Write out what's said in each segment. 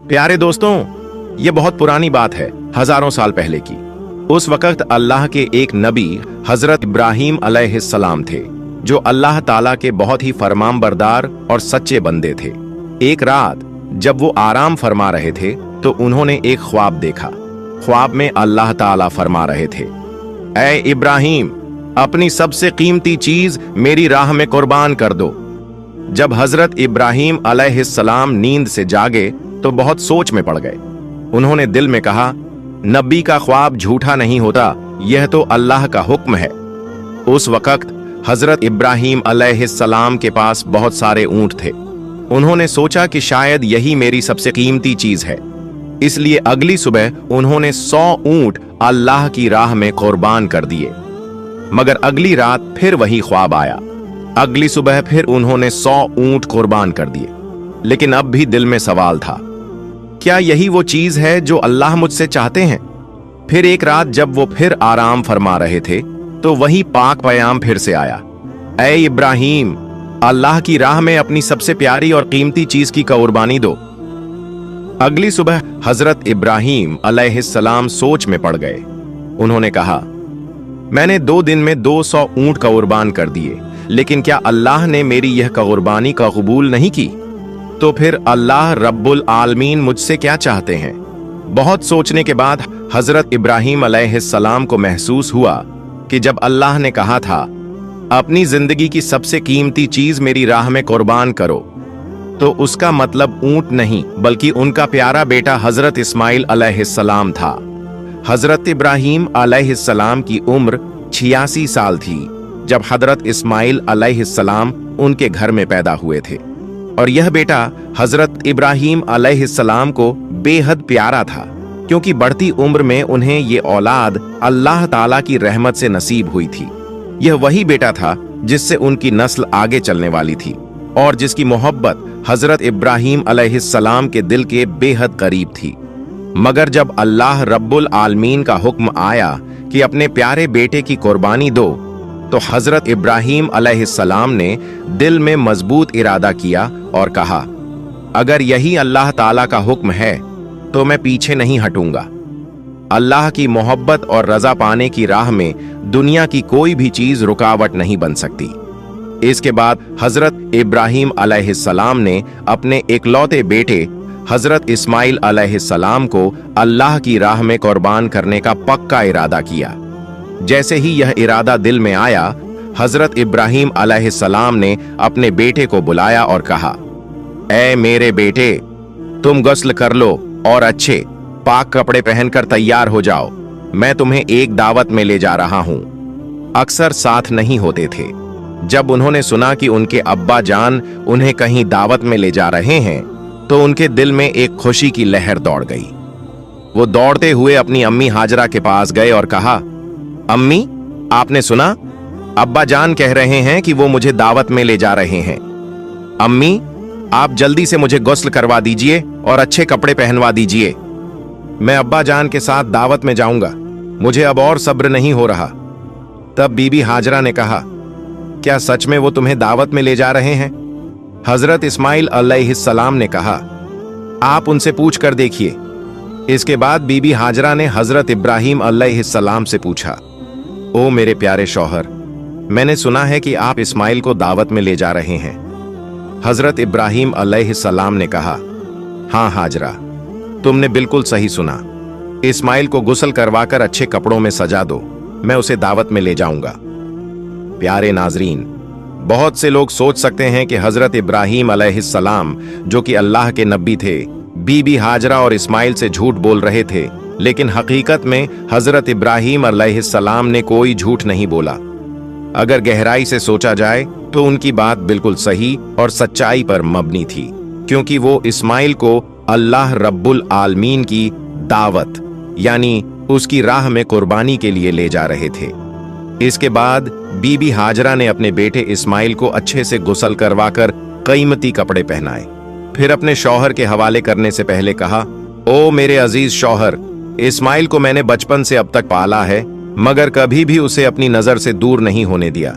प्यारे दोस्तों, ये बहुत पुरानी बात है, हजारों साल पहले की। उस वक्त अल्लाह के एक नबी हजरत इब्राहीम अलैहिस्सलाम थे, जो अल्लाह ताला के बहुत ही फरमानबरदार और सच्चे बंदे थे। एक रात जब वो आराम फरमा रहे थे तो उन्होंने एक ख्वाब देखा। ख्वाब में अल्लाह ताला फरमा रहे थे, ऐ इब्राहीम, अपनी सबसे कीमती चीज मेरी राह में कुर्बान कर दो। जब हजरत इब्राहीम अलैहिस्सलाम नींद से जागे तो बहुत सोच में पड़ गए। उन्होंने दिल में कहा, नबी का ख्वाब झूठा नहीं होता, यह तो अल्लाह का हुक्म है। उस वक्त हजरत इब्राहीम अलैहिस्सलाम के पास बहुत सारे ऊंट थे। उन्होंने सोचा कि शायद यही मेरी सबसे कीमती चीज है, इसलिए अगली सुबह उन्होंने 100 ऊंट अल्लाह की राह में कुर्बान कर दिए। मगर अगली रात फिर वही ख्वाब आया। अगली सुबह फिर उन्होंने 100 ऊंट कुर्बान कर दिए। लेकिन अब भी दिल में सवाल था, क्या यही वो चीज है जो अल्लाह मुझसे चाहते हैं? फिर एक रात जब वो फिर आराम फरमा रहे थे तो वही पाक पैगाम फिर से आया, ऐ इब्राहीम, अल्लाह की राह में अपनी सबसे प्यारी और कीमती चीज की कुर्बानी दो। अगली सुबह हजरत इब्राहीम अलैहिस्सलाम सोच में पड़ गए। उन्होंने कहा, मैंने 2 दिन में 200 ऊंट कुर्बान कर दिए, लेकिन क्या अल्लाह ने मेरी यह कुर्बानी का कबूल नहीं की? तो फिर अल्लाह रब्बुल आलमीन मुझसे क्या चाहते हैं? बहुत सोचने के बाद हजरत इब्राहीम अलैहिस्सलाम को महसूस हुआ कि जब अल्लाह ने कहा था, अपनी जिंदगी की सबसे कीमती चीज मेरी राह में कुर्बान करो, तो उसका मतलब ऊंट नहीं बल्कि उनका प्यारा बेटा हजरत इस्माइल अलैहिस्सलाम था। हजरत इब्राहीम अलैहिस्सलाम की उम्र 86 साल थी जब हजरत इस्माइल अलैहिस्सलाम उनके घर में पैदा हुए थे, और यह बेटा हजरत इब्राहीम अलैहिस्सलाम को बेहद प्यारा था, क्योंकि बढ़ती उम्र में उन्हें ये औलाद अल्लाह ताला की रहमत से नसीब हुई थी। यह वही बेटा था जिससे उनकी नस्ल आगे चलने वाली थी और जिसकी मोहब्बत हजरत इब्राहीम अलैहिस्सलाम के दिल के बेहद करीब थी। मगर जब अल्लाह रब्बुल आलमीन का हुक्म आया कि अपने प्यारे बेटे की कुर्बानी दो, तो हजरत इब्राहीम अलैहिस्सलाम ने दिल में मजबूत इरादा किया और कहा, अगर यही अल्लाह ताला का हुक्म है तो मैं पीछे नहीं हटूंगा। अल्लाह की मोहब्बत और रजा पाने की राह में दुनिया की कोई भी चीज रुकावट नहीं बन सकती। इसके बाद हजरत इब्राहीम अलैहिस्सलाम ने अपने इकलौते बेटे हजरत इस्माइल अलैहिस्सलाम को अल्लाह की राह में कुर्बान करने का पक्का इरादा किया। जैसे ही यह इरादा दिल में आया, हजरत इब्राहीम अलैहिस्सलाम ने अपने बेटे को बुलाया और कहा, ऐ मेरे बेटे, तुम गुस्ल कर लो और अच्छे पाक कपड़े पहनकर तैयार हो जाओ। मैं तुम्हें एक दावत में ले जा रहा हूं। अक्सर साथ नहीं होते थे। जब उन्होंने सुना कि उनके अब्बा जान उन्हें कहीं दावत में ले जा रहे हैं तो उनके दिल में एक खुशी की लहर दौड़ गई। वो दौड़ते हुए अपनी अम्मी हाजरा के पास गए और कहा, अम्मी, आपने सुना? अब्बा जान कह रहे हैं कि वो मुझे दावत में ले जा रहे हैं। अम्मी, आप जल्दी से मुझे गुस्ल करवा दीजिए और अच्छे कपड़े पहनवा दीजिए। मैं अब्बा जान के साथ दावत में जाऊंगा, मुझे अब और सब्र नहीं हो रहा। तब बीबी हाजरा ने कहा, क्या सच में वो तुम्हें दावत में ले जा रहे हैं? हजरत इस्माइल अलैहिस्सलाम ने कहा, आप उनसे पूछ कर देखिए। इसके बाद बीबी हाजरा ने हजरत इब्राहीम अलैहिस्सलाम से पूछा, ओ मेरे प्यारे शौहर, मैंने सुना है कि आप इस्माइल को दावत में ले जा रहे हैं। हजरत इब्राहीम अलैहिस्सलाम ने कहा, हाँ हाजरा, तुमने बिल्कुल सही सुना। इस्माइल को गुस्ल करवाकर अच्छे कपड़ों में सजा दो, मैं उसे दावत में ले जाऊंगा। प्यारे नाजरीन, बहुत से लोग सोच सकते हैं कि हजरत इब्राहीम अलैहिस्सलाम, जो कि अल्लाह के नबी थे, बीबी हाजरा और इस्माइल से झूठ बोल रहे थे, लेकिन हकीकत में हजरत इब्राहीम अलैहिस्सलाम ने कोई झूठ नहीं बोला। अगर गहराई से सोचा जाए तो उनकी बात बिल्कुल सही और सच्चाई पर मबनी थी, क्योंकि वो इस्माइल को अल्लाह रब्बुल आलमीन की दावत यानी उसकी राह में कुर्बानी के लिए ले जा रहे थे। इसके बाद बीबी हाजरा ने अपने बेटे इस्माइल को अच्छे से गुस्ल करवाकर कीमती कपड़े पहनाए। फिर अपने शौहर के हवाले करने से पहले कहा, ओ मेरे अजीज शौहर, इस्माइल को मैंने बचपन से अब तक पाला है, मगर कभी भी उसे अपनी नजर से दूर नहीं होने दिया।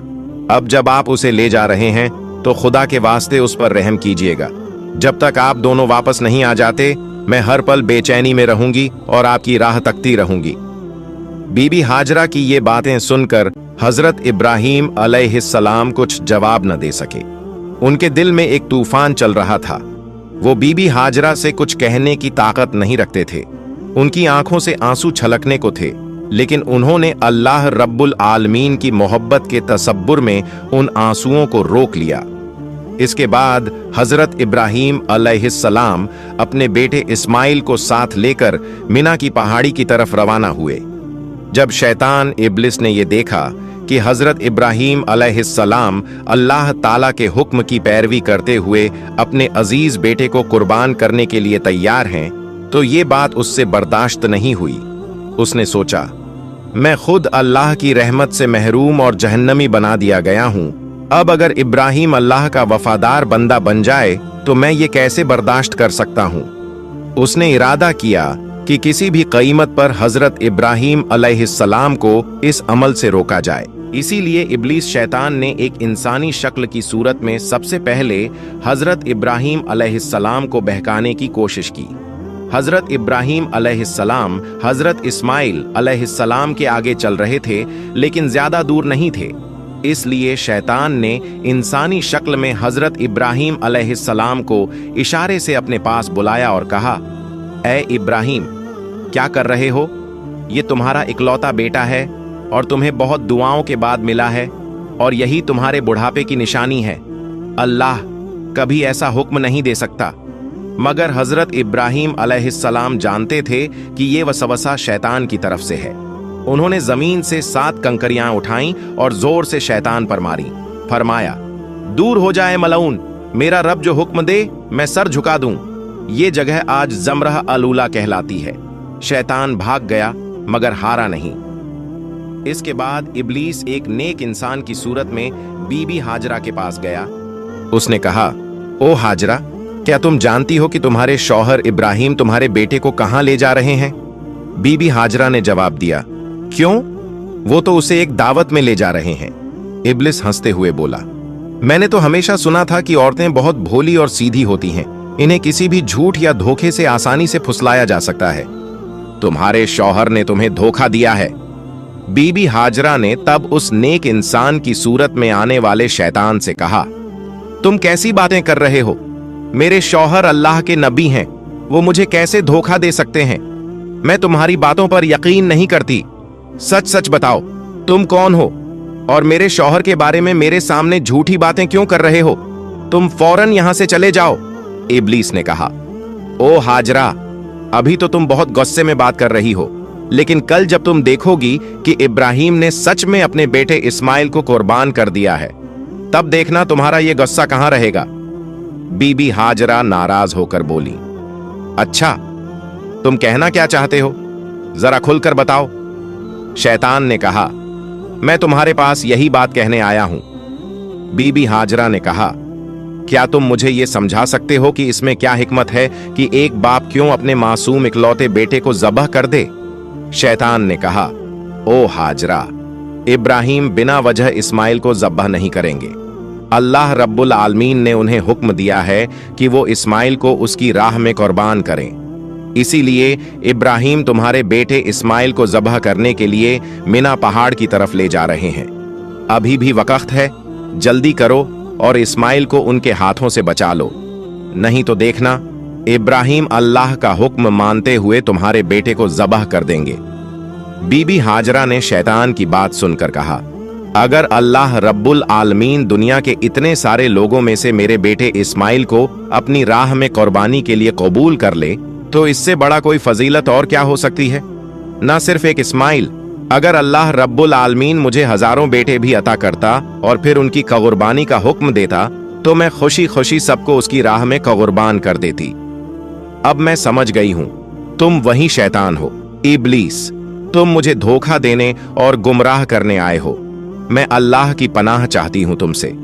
अब जब आप उसे ले जा रहे हैं तो खुदा के वास्ते उस पर रहम कीजिएगा। जब तक आप दोनों वापस नहीं आ जाते मैं हर पल बेचैनी में रहूंगी और आपकी राह तकती रहूंगी। बीबी हाजरा की ये बातें सुनकर हजरत इब्राहीम अलैहिस्सलाम कुछ जवाब न दे सके। उनके दिल में एक तूफान चल रहा था। वो बीबी हाजरा से कुछ कहने की ताकत नहीं रखते थे। उनकी आंखों से आंसू छलकने को थे, लेकिन उन्होंने अल्लाह रब्बुल आलमीन की मोहब्बत के तसब्बुर में उन आंसुओं को रोक लिया। इसके बाद हजरत इब्राहीम अलैहिस्सलाम अपने बेटे इस्माइल को साथ लेकर मिना की पहाड़ी की तरफ रवाना हुए। जब शैतान इब्लिस ने यह देखा कि हजरत इब्राहीम अलैहिस्सलाम अल्लाह ताला के हुक्म की पैरवी करते हुए अपने अजीज बेटे को कुर्बान करने के लिए तैयार हैं, तो ये बात उससे बर्दाश्त नहीं हुई। उसने सोचा, मैं खुद अल्लाह की रहमत से महरूम और जहन्नमी बना दिया गया हूं। अब अगर इब्राहीम अल्लाह का वफादार बंदा बन जाए तो मैं ये कैसे बर्दाश्त कर सकता हूं। उसने इरादा किया कि किसी भी कीमत पर हजरत इब्राहीम अलैहिस्सलाम को इस अमल से रोका जाए। इसीलिए इब्लीस शैतान ने एक इंसानी शक्ल की सूरत में सबसे पहले हजरत इब्राहीम अलैहिस्सलाम को बहकाने की कोशिश की। हजरत इब्राहीम अलैहिस्सलाम हजरत इस्माइल अलैहिस्सलाम के आगे चल रहे थे, लेकिन ज्यादा दूर नहीं थे। इसलिए शैतान ने इंसानी शक्ल में हजरत इब्राहीम अलैहिस्सलाम को इशारे से अपने पास बुलाया और कहा, ए इब्राहीम, क्या कर रहे हो? ये तुम्हारा इकलौता बेटा है और तुम्हें बहुत दुआओं के बाद मिला है, और यही तुम्हारे बुढ़ापे की निशानी है। अल्लाह कभी ऐसा हुक्म नहीं दे सकता। मगर हजरत इब्राहीम अलैहिस्सलाम जानते थे कि ये वसवसा शैतान की तरफ से है। उन्होंने जमीन से 7 कंकरियां उठाईं और जोर से शैतान पर मारी। फरमाया, दूर हो जाए मलऊन, मेरा रब जो हुक्म दे मैं सर झुका दूं। ये जगह आज जमरह अलूला कहलाती है। शैतान भाग गया मगर हारा नहीं। इसके बाद इब्लीस एक नेक इंसान की सूरत में बीबी हाजरा के पास गया। उसने कहा, ओ हाजरा, क्या तुम जानती हो कि तुम्हारे शौहर इब्राहीम तुम्हारे बेटे को कहां ले जा रहे हैं? बीबी हाजरा ने जवाब दिया, क्यों? वो तो उसे एक दावत में ले जा रहे हैं। इब्लिस हंसते हुए बोला, मैंने तो हमेशा सुना था कि औरतें बहुत भोली और सीधी होती हैं। इन्हें किसी भी झूठ या धोखे से आसानी से फुसलाया जा सकता है। तुम्हारे शौहर ने तुम्हें धोखा दिया है। बीबी हाजरा ने तब उस नेक इंसान की सूरत में आने वाले शैतान से कहा, तुम कैसी बातें कर रहे हो? मेरे शौहर अल्लाह के नबी हैं, वो मुझे कैसे धोखा दे सकते हैं? मैं तुम्हारी बातों पर यकीन नहीं करती। सच सच बताओ, तुम कौन हो और मेरे शौहर के बारे में मेरे सामने झूठी बातें क्यों कर रहे हो? तुम फौरन यहां से चले जाओ। इब्लीस ने कहा, ओ हाजरा, अभी तो तुम बहुत गुस्से में बात कर रही हो, लेकिन कल जब तुम देखोगी कि इब्राहीम ने सच में अपने बेटे इस्माइल को कुर्बान कर दिया है, तब देखना तुम्हारा यह गुस्सा कहां रहेगा। बीबी हाजरा नाराज होकर बोली, अच्छा, तुम कहना क्या चाहते हो? जरा खुलकर बताओ। शैतान ने कहा, मैं तुम्हारे पास यही बात कहने आया हूं। बीबी हाजरा ने कहा, क्या तुम मुझे यह समझा सकते हो कि इसमें क्या हिकमत है कि एक बाप क्यों अपने मासूम इकलौते बेटे को ज़बह कर दे? शैतान ने कहा, ओ हाजरा, इब्राहीम बिना वजह इस्माइल को ज़बह नहीं करेंगे। अल्लाह रब्बुल आलमीन ने उन्हें हुक्म दिया है कि वो इस्माइल को उसकी राह में कुर्बान करें। इसीलिए इब्राहीम तुम्हारे बेटे इस्माइल को ज़बह करने के लिए मिना पहाड़ की तरफ ले जा रहे हैं। अभी भी वक्त है, जल्दी करो और इस्माइल को उनके हाथों से बचा लो, नहीं तो देखना इब्राहीम अल्लाह का हुक्म मानते हुए तुम्हारे बेटे को ज़बह कर देंगे। बीबी हाजरा ने शैतान की बात सुनकर कहा, अगर अल्लाह रब्बुल आलमीन दुनिया के इतने सारे लोगों में से मेरे बेटे इस्माइल को अपनी राह में कुर्बानी के लिए कबूल कर ले, तो इससे बड़ा कोई फजीलत और क्या हो सकती है? ना सिर्फ एक इस्माइल, अगर अल्लाह रब्बुल आलमीन मुझे हजारों बेटे भी अता करता और फिर उनकी कुर्बानी का हुक्म देता, तो मैं खुशी खुशी सबको उसकी राह में कुर्बान कर देती। अब मैं समझ गई हूं, तुम वही शैतान हो, इब्लीस। तुम मुझे धोखा देने और गुमराह करने आए हो। मैं अल्लाह की पनाह चाहती हूं तुमसे।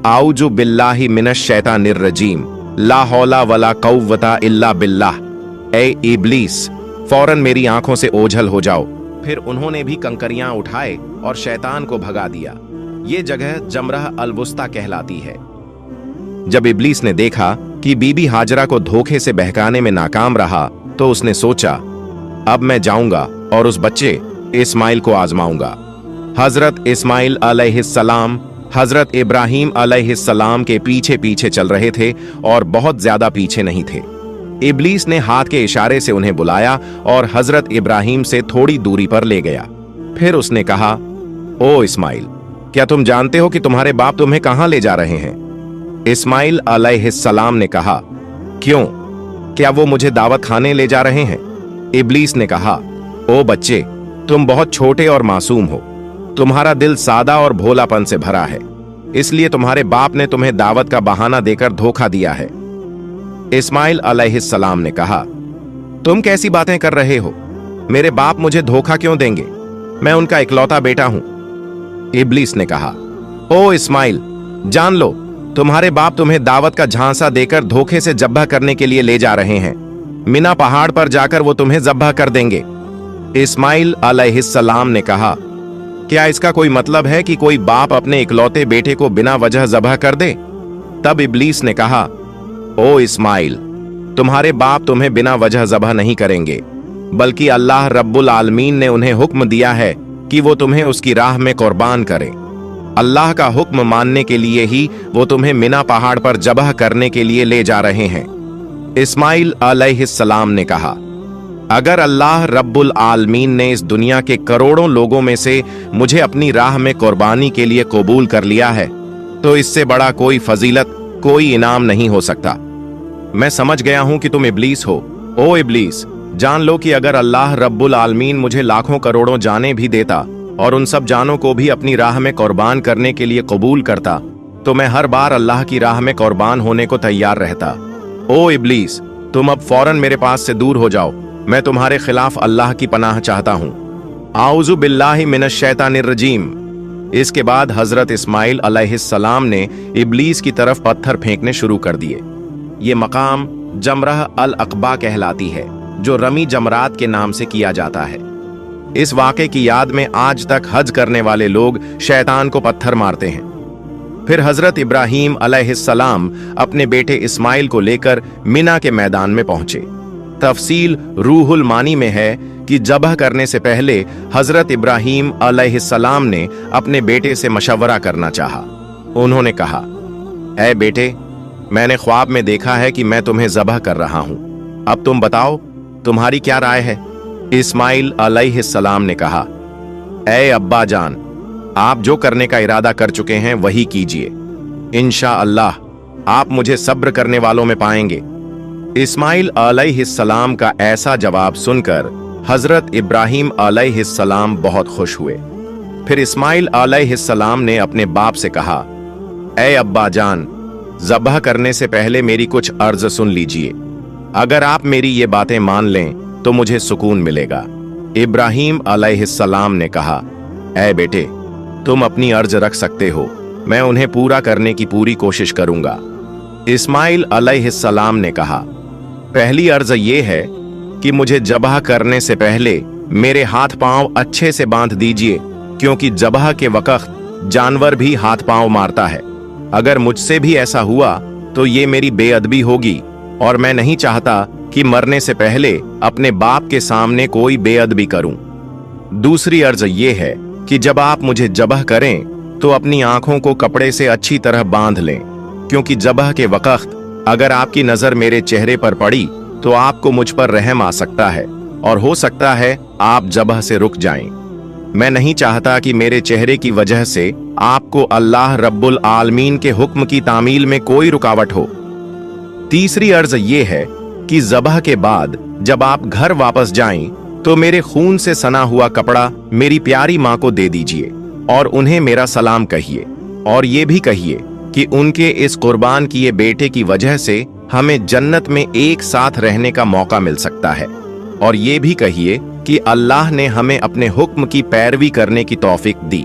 आऊजु बिल्लाहि मिनश शैतानिर रजीम, ला हौला वला कव्वता इल्ला बिल्लाह। ए इब्लीस, फौरन मेरी आंखों से ओझल हो जाओ। फिर उन्होंने भी कंकरियां उठाए और शैतान को भगा दिया। ये जगह जमरह अलवुस्ता कहलाती है। जब इब्लीस ने देखा कि बीबी हाजरा को धोखे से बहकाने में नाकाम रहा तो उसने सोचा, अब मैं जाऊंगा और उस बच्चे इस्माइल को आजमाऊंगा। हजरत इस्माइल अलैहिस्सलाम हजरत इब्राहीम अलैहिस्सलाम के पीछे पीछे चल रहे थे और बहुत ज्यादा पीछे नहीं थे। इब्लीस ने हाथ के इशारे से उन्हें बुलाया और हजरत इब्राहीम से थोड़ी दूरी पर ले गया। फिर उसने कहा, ओ इस्माइल, क्या तुम जानते हो कि तुम्हारे बाप तुम्हें कहां ले जा रहे हैं? इस्माइल अलैहिस्सलाम ने कहा, क्यों, क्या वो मुझे दावत खाने ले जा रहे हैं? इब्लीस ने कहा, ओ बच्चे, तुम बहुत छोटे और मासूम हो, तुम्हारा दिल सादा और भोलापन से भरा है, इसलिए तुम्हारे बाप ने तुम्हें दावत का बहाना देकर धोखा दिया है। इस्माइल अलैहिस्सलाम ने कहा, तुम कैसी बातें कर रहे हो? मेरे बाप मुझे धोखा क्यों देंगे? मैं उनका इकलौता बेटा हूं। इब्लीस ने कहा, ओ इस्माइल, जान लो, तुम्हारे बाप तुम्हें दावत का झांसा देकर धोखे से जब्बा करने के लिए ले जा रहे हैं। मिना पहाड़ पर जाकर वो तुम्हें जब्बा कर देंगे। इस्माइल अलैहिस्सलाम ने कहा, क्या इसका कोई मतलब है कि कोई बाप अपने इकलौते बेटे को बिना वजह ज़बह कर दे? तब इब्लीस ने कहा, ओ इस्माइल, तुम्हारे बाप तुम्हें बिना वजह ज़बह नहीं करेंगे, बल्कि अल्लाह रब्बुल आलमीन ने उन्हें हुक्म दिया है कि वो तुम्हें उसकी राह में कुर्बान करें। अल्लाह का हुक्म मानने के लिए ही वो तुम्हें मिना पहाड़ पर ज़बह करने के लिए ले जा रहे हैं। इस्माइल अलैहिस्सलाम ने कहा, अगर अल्लाह रब्बुल आलमीन ने इस दुनिया के करोड़ों लोगों में से मुझे अपनी राह में कुर्बानी के लिए कबूल कर लिया है, तो इससे बड़ा कोई फजीलत, कोई इनाम नहीं हो सकता। मैं समझ गया हूं कि तुम इब्लीस हो। ओ इब्लीस, जान लो कि अगर अल्लाह रब्बुल आलमीन मुझे लाखों करोड़ों जानें भी देता और उन सब जानों को भी अपनी राह में कुर्बान करने के लिए कबूल करता, तो मैं हर बार अल्लाह की राह में कुर्बान होने को तैयार रहता। ओ इब्लीस, तुम अब फौरन मेरे पास से दूर हो जाओ, मैं तुम्हारे खिलाफ अल्लाह की पनाह चाहता हूं। आऊज़ु बिल्लाहि मिनश शैतानिर रजीम। इसके बाद हजरत इस्माइल अलैहिस्सलाम ने इब्लीस की तरफ पत्थर फेंकने शुरू कर दिए। ये मकाम जमरह अल अक़बा कहलाती है, जो रमी जमरात के नाम से किया जाता है। इस वाक़े की याद में आज तक हज करने वाले लोग शैतान को पत्थर मारते हैं। फिर हजरत इब्राहीम अलैहिस्सलाम अपने बेटे इस्माइल को लेकर मिना के मैदान में पहुंचे। तफसील रूहुल मानी में है कि ज़बह करने से पहले हजरत इब्राहीम अलैहिस्सलाम ने अपने बेटे से मशवरा करना चाहा। उन्होंने कहा, ऐ बेटे, मैंने ख्वाब में देखा है कि मैं तुम्हें ज़बह कर रहा हूं, अब तुम बताओ तुम्हारी क्या राय है? इस्माइल अलैहिस्सलाम ने कहा, ऐ अब्बा जान, आप जो करने का इरादा कर चुके हैं वही कीजिए, इंशाअल्लाह आप मुझे सब्र करने वालों में पाएंगे। इस्माइल अलैहिस्सलाम का ऐसा जवाब सुनकर हजरत इब्राहीम अलैहिस्सलाम बहुत खुश हुए। फिर इस्माइल अलैहिस्सलाम ने अपने बाप से कहा, ऐ अब्बा जान, ज़बह करने से पहले मेरी कुछ अर्ज सुन लीजिए। अगर आप मेरी ये बातें मान लें तो मुझे सुकून मिलेगा। इब्राहीम अलैहिस्सलाम ने कहा, ऐ बेटे, तुम अपनी अर्ज रख सकते हो, मैं उन्हें पूरा करने की पूरी कोशिश करूंगा। इस्माइल अलैहिस्सलाम ने कहा, पहली अर्ज ये है कि मुझे ज़बह करने से पहले मेरे हाथ पांव अच्छे से बांध दीजिए, क्योंकि ज़बह के वक्त जानवर भी हाथ पांव मारता है। अगर मुझसे भी ऐसा हुआ तो ये मेरी बेअदबी होगी और मैं नहीं चाहता कि मरने से पहले अपने बाप के सामने कोई बेअदबी करूं। दूसरी अर्ज ये है कि जब आप मुझे ज़बह करें तो अपनी आंखों को कपड़े से अच्छी तरह बांध लें, क्योंकि ज़बह के वक्त अगर आपकी नजर मेरे चेहरे पर पड़ी तो आपको मुझ पर रहम आ सकता है और हो सकता है आप ज़बह से रुक जाएं। मैं नहीं चाहता कि मेरे चेहरे की वजह से आपको अल्लाह रब्बुल आलमीन के हुक्म की तामील में कोई रुकावट हो। तीसरी अर्ज ये है कि ज़बह के बाद जब आप घर वापस जाएं तो मेरे खून से सना हुआ कपड़ा मेरी प्यारी माँ को दे दीजिए और उन्हें मेरा सलाम कहिए, और ये भी कहिए कि उनके इस कुर्बान किए बेटे की वजह से हमें जन्नत में एक साथ रहने का मौका मिल सकता है। और ये भी कहिए कि अल्लाह ने हमें अपने हुक्म की पैरवी करने की तौफीक दी,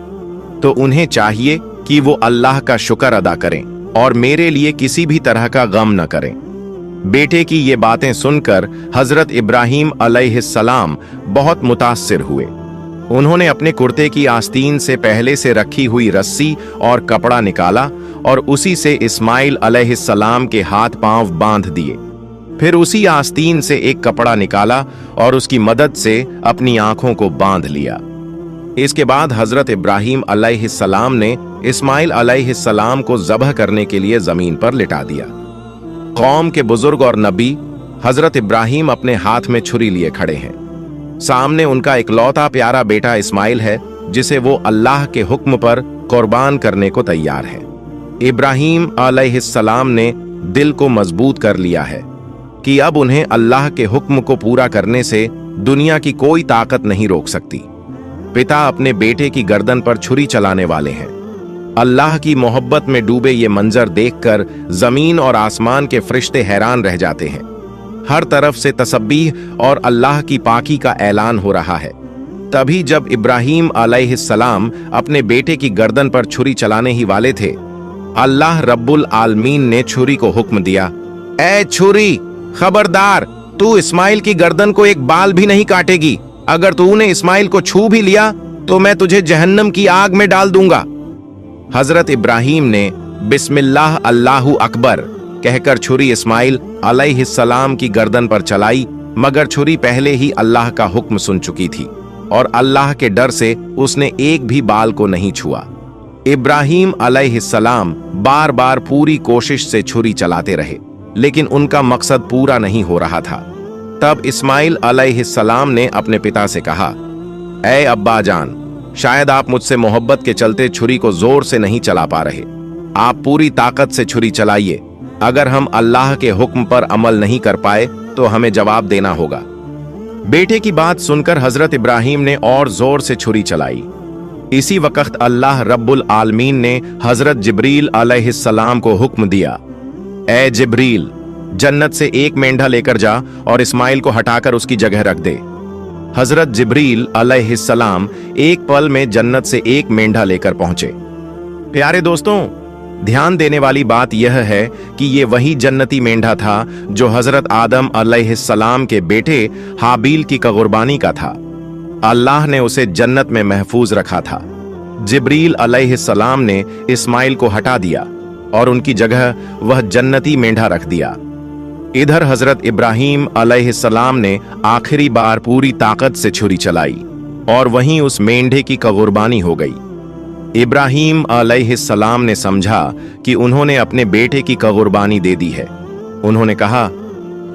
तो उन्हें चाहिए कि वो अल्लाह का शुक्र अदा करें और मेरे लिए किसी भी तरह का गम न करें। बेटे की ये बातें सुनकर हजरत इब्राहीम अलैहिस्सलाम बहुत मुतासिर हुए। उन्होंने अपने कुर्ते की आस्तीन से पहले से रखी हुई रस्सी और कपड़ा निकाला और उसी से इस्माइल अलैहिस्सलाम के हाथ पांव बांध दिए। फिर उसी आस्तीन से एक कपड़ा निकाला और उसकी मदद से अपनी आंखों को बांध लिया। इसके बाद हजरत इब्राहीम अलैहिस्सलाम ने इस्माइल अलैहिस्सलाम को ज़बह करने के लिए जमीन पर लिटा दिया। कौम के बुजुर्ग और नबी हजरत इब्राहीम अपने हाथ में छुरी लिए खड़े हैं। सामने उनका इकलौता प्यारा बेटा इस्माइल है, जिसे वो अल्लाह के हुक्म पर कुर्बान करने को तैयार है। इब्राहीम अलैहिस्सलाम ने दिल को मजबूत कर लिया है कि अब उन्हें अल्लाह के हुक्म को पूरा करने से दुनिया की कोई ताकत नहीं रोक सकती। पिता अपने बेटे की गर्दन पर छुरी चलाने वाले हैं। अल्लाह की मोहब्बत में डूबे ये मंजर देखकर जमीन और आसमान के फरिश्ते हैरान रह जाते हैं। हर तरफ से तसब्बीह और अल्लाह की पाकी का ऐलान हो रहा है। तभी जब इब्राहीम अलैहिस्सलाम अपने बेटे की गर्दन पर छुरी चलाने ही वाले थे, अल्लाह रब्बुल आलमीन ने छुरी को हुक्म दिया, ए छुरी, खबरदार, तू इस्माइल की गर्दन को एक बाल भी नहीं काटेगी। अगर तूने इस्माइल को छू भी लिया तो मैं तुझे जहन्नम की आग में डाल दूंगा। हजरत इब्राहीम ने बिस्मिल्लाह अल्लाहु अकबर कहकर छुरी इस्माइल अलैहिस्सलाम की गर्दन पर चलाई, मगर छुरी पहले ही अल्लाह का हुक्म सुन चुकी थी और अल्लाह के डर से उसने एक भी बाल को नहीं छुआ। इब्राहीम अलैहिस्सलाम बार बार पूरी कोशिश से छुरी चलाते रहे, लेकिन उनका मकसद पूरा नहीं हो रहा था। तब इस्माइल अलैहिस्सलाम ने अपने पिता से कहा, ऐ अब्बा जान, शायद आप मुझसे मोहब्बत के चलते छुरी को जोर से नहीं चला पा रहे। आप पूरी ताकत से छुरी चलाइए। अगर हम अल्लाह के हुक्म पर अमल नहीं कर पाए तो हमें जवाब देना होगा। बेटे की बात सुनकर हजरत इब्राहीम ने और जोर से छुरी चलाई। इसी वक्त अल्लाह रब्बुल आलमीन ने हजरत जिब्रील अलैहिस्सलाम को हुक्म दिया, ए जिब्रील, जन्नत से एक मेंढा लेकर जा और इस्माइल को हटाकर उसकी जगह रख दे। हजरत जिब्रील अलैहिस्सलाम एक पल में जन्नत से एक मेंढा लेकर पहुंचे। प्यारे दोस्तों, ध्यान देने वाली बात यह है कि ये वही जन्नती मेंढा था जो हजरत आदम अलैहिस्सलाम के बेटे हाबील की कुर्बानी का था। अल्लाह ने उसे जन्नत में महफूज रखा था। जिब्रील अलैहिस्सलाम ने इस्माइल को हटा दिया और उनकी जगह वह जन्नती मेंढा रख दिया। इधर हजरत इब्राहीम अलैहिस्सलाम ने आखिरी बार पूरी ताकत से छुरी चलाई और वहीं उस मेंढे की कुर्बानी हो गई। इब्राहीम अलैहिस्सलाम ने समझा कि उन्होंने अपने बेटे की कुर्बानी दे दी है। उन्होंने कहा,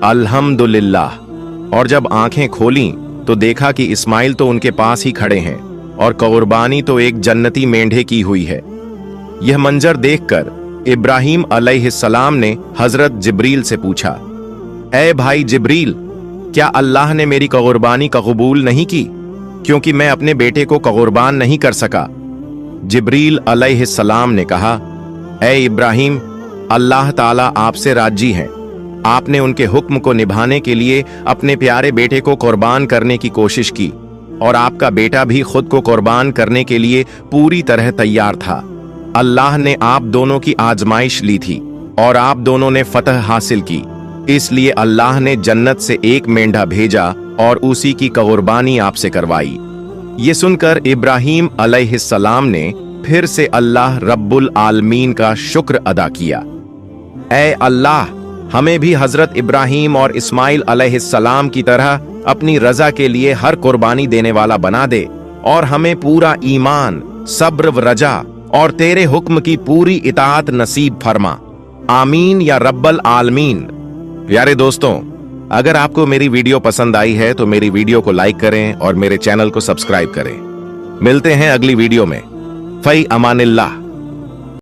अल्हम्दुलिल्लाह, और जब आंखें खोलीं तो देखा कि इस्माइल तो उनके पास ही खड़े हैं और कुर्बानी तो एक जन्नती मेंढे की हुई है। यह मंजर देखकर इब्राहीम अलैहिस्सलाम ने हजरत जिब्रील से पूछा, ऐ भाई जिब्रील, क्या अल्लाह ने मेरी कुर्बानी कबूल नहीं की, क्योंकि मैं अपने बेटे को कुर्बान नहीं कर सका? जिब्रील अलैहिस्सलाम ने कहा, ऐ इब्राहीम, अल्लाह ताला आपसे राजी हैं। आपने उनके हुक्म को निभाने के लिए अपने प्यारे बेटे को कुर्बान करने की कोशिश की और आपका बेटा भी खुद को कुर्बान करने के लिए पूरी तरह तैयार था। अल्लाह ने आप दोनों की आजमाइश ली थी और आप दोनों ने फतह हासिल की, इसलिए अल्लाह ने जन्नत से एक मेंढा भेजा और उसी की कुर्बानी आपसे करवाई। ये सुनकर इब्राहीम अलैहिस्सलाम ने फिर से अल्लाह रब्बुल आलमीन का शुक्र अदा किया। ऐ अल्लाह, हमें भी हजरत इब्राहीम और इस्माइल अलैहिस्सलाम की तरह अपनी रजा के लिए हर कुर्बानी देने वाला बना दे और हमें पूरा ईमान, सब्र व रजा और तेरे हुक्म की पूरी इताअत नसीब फरमा। आमीन या रब्बल आलमीन। प्यारे दोस्तों, अगर आपको मेरी वीडियो पसंद आई है तो मेरी वीडियो को लाइक करें और मेरे चैनल को सब्सक्राइब करें। मिलते हैं अगली वीडियो में। फई अमानिल्लाह।